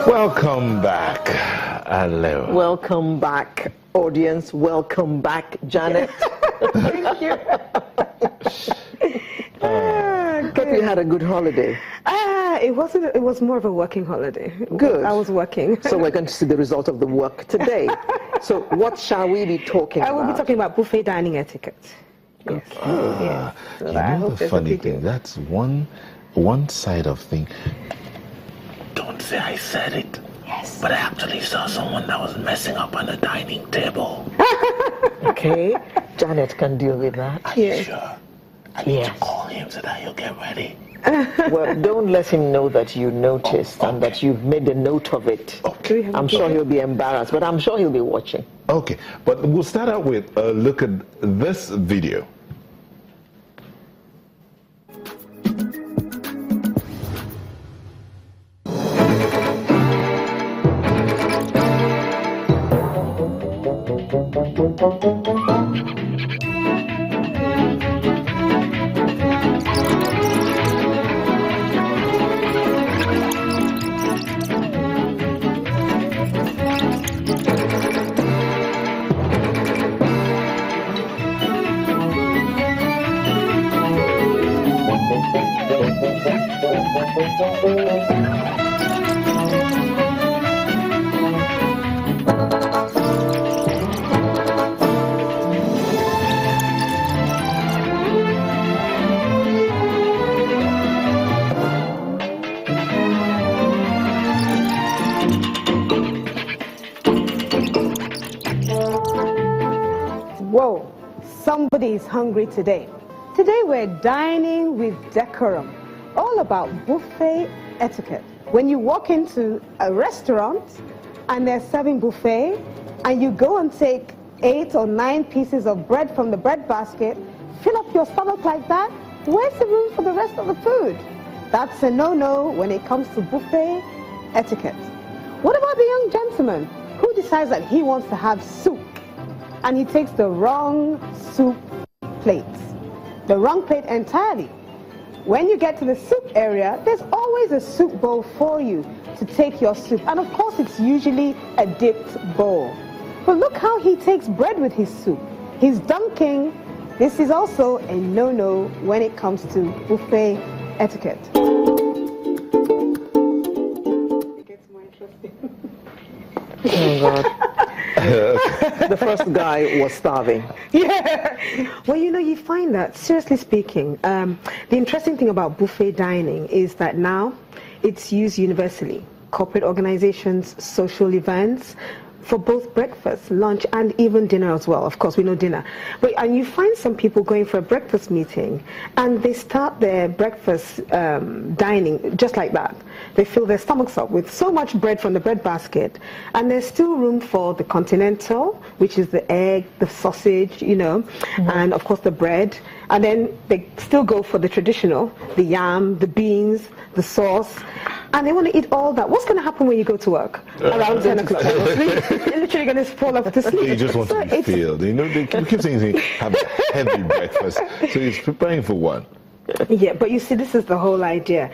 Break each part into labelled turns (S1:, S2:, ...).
S1: Welcome back. Hello.
S2: Welcome back, audience. Welcome back, Janet.
S3: Thank you.
S2: Hope you had a good holiday.
S3: It wasn't. It was more of a working holiday.
S2: Good.
S3: I was working.
S2: So we're going to see the result of the work today. So what shall we be talking about?
S3: I will be talking about buffet dining etiquette. Yes.
S1: Ah,
S3: So
S1: you
S3: I
S1: know
S3: hope
S1: the
S3: there's a
S1: funny
S3: video.
S1: thing, that's one side of thing. Don't say I said it.
S3: Yes.
S1: But I actually saw someone that was messing up on the dining table.
S2: Okay, Janet can deal with that.
S1: Are you
S3: Yes.
S1: sure? I need to call him so that he'll get ready.
S2: Well, don't let him know that you noticed and that you've made a note of it.
S1: Okay.
S2: I'm sure he'll be embarrassed, but I'm sure he'll be watching.
S1: Okay, but we'll start out with a look at this video.
S3: Whoa, somebody's hungry today. Today we're dining with decorum, all about buffet etiquette. When you walk into a restaurant and they're serving buffet and you go and take 8 or 9 pieces of bread from the bread basket, fill up your stomach like that, where's the room for the rest of the food? That's a no-no when it comes to buffet etiquette. What about the young gentleman who decides that he wants to have soup and he takes the wrong soup plate? The wrong plate entirely. When you get to the soup area, there's always a soup bowl for you to take your soup. And of course, it's usually a dipped bowl. But look how he takes bread with his soup. He's dunking. This is also a no-no when it comes to buffet etiquette. It gets more interesting.
S2: Oh, God. The first guy was starving.
S3: Yeah. Well, you find that, seriously speaking, the interesting thing about buffet dining is that now it's used universally. Corporate organizations, social events, for both breakfast, lunch, and even dinner as well. Of course, we know dinner. And you find some people going for a breakfast meeting, and they start their breakfast dining just like that. They fill their stomachs up with so much bread from the bread basket, and there's still room for the continental, which is the egg, the sausage, and of course the bread. And then they still go for the traditional, the yam, the beans, the sauce, and they want to eat all that. What's going to happen when you go to work around 10 o'clock? You're literally going to fall off to sleep.
S1: You just want to be filled. They keep saying have a heavy breakfast, so he's preparing for one.
S3: Yeah, but you see, this is the whole idea.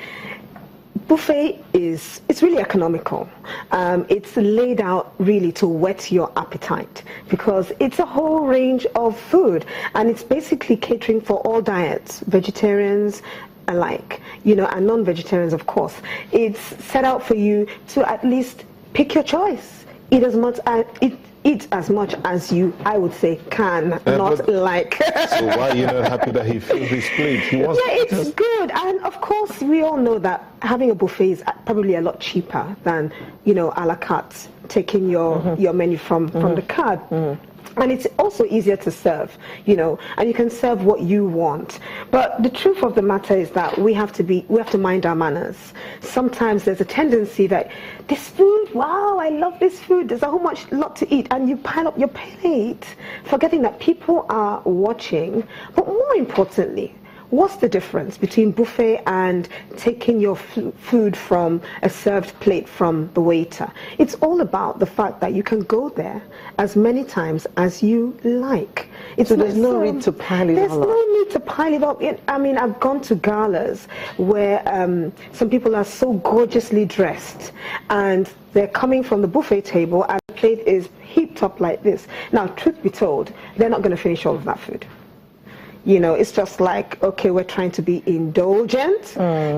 S3: Buffet it's really economical. It's laid out really to whet your appetite because it's a whole range of food, and it's basically catering for all diets, vegetarians alike, and non-vegetarians, of course. It's set out for you to at least pick your choice. Eat as much as you, I would say, can, not like.
S1: So why are you not happy that he filled his plate?
S3: It's good. And of course, we all know that having a buffet is probably a lot cheaper than, a la carte, taking your menu from the card. And it's also easier to serve, and you can serve what you want. But the truth of the matter is that we have to mind our manners. Sometimes there's a tendency that this food, wow, I love this food, there's a whole lot to eat, and you pile up your plate, forgetting that people are watching. But more importantly, what's the difference between buffet and taking your food from a served plate from the waiter? It's all about the fact that you can go there as many times as you like.
S2: So there's no need to pile it all up.
S3: There's no need need to pile it up. I mean, I've gone to galas where some people are so gorgeously dressed and they're coming from the buffet table and the plate is heaped up like this. Now, truth be told, they're not going to finish all of that food. You know, it's just like, okay, we're trying to be indulgent,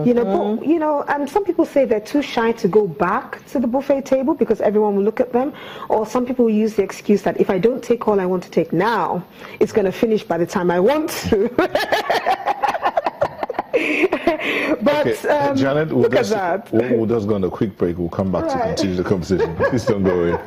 S3: you know, but, you know, and some people say they're too shy to go back to the buffet table because everyone will look at them. Or some people use the excuse that if I don't take all I want to take now, it's going to finish by the time I want to. But,
S1: okay, Janet,
S3: look at that.
S1: We'll just go on a quick break. We'll come back to continue the conversation. Please don't go away.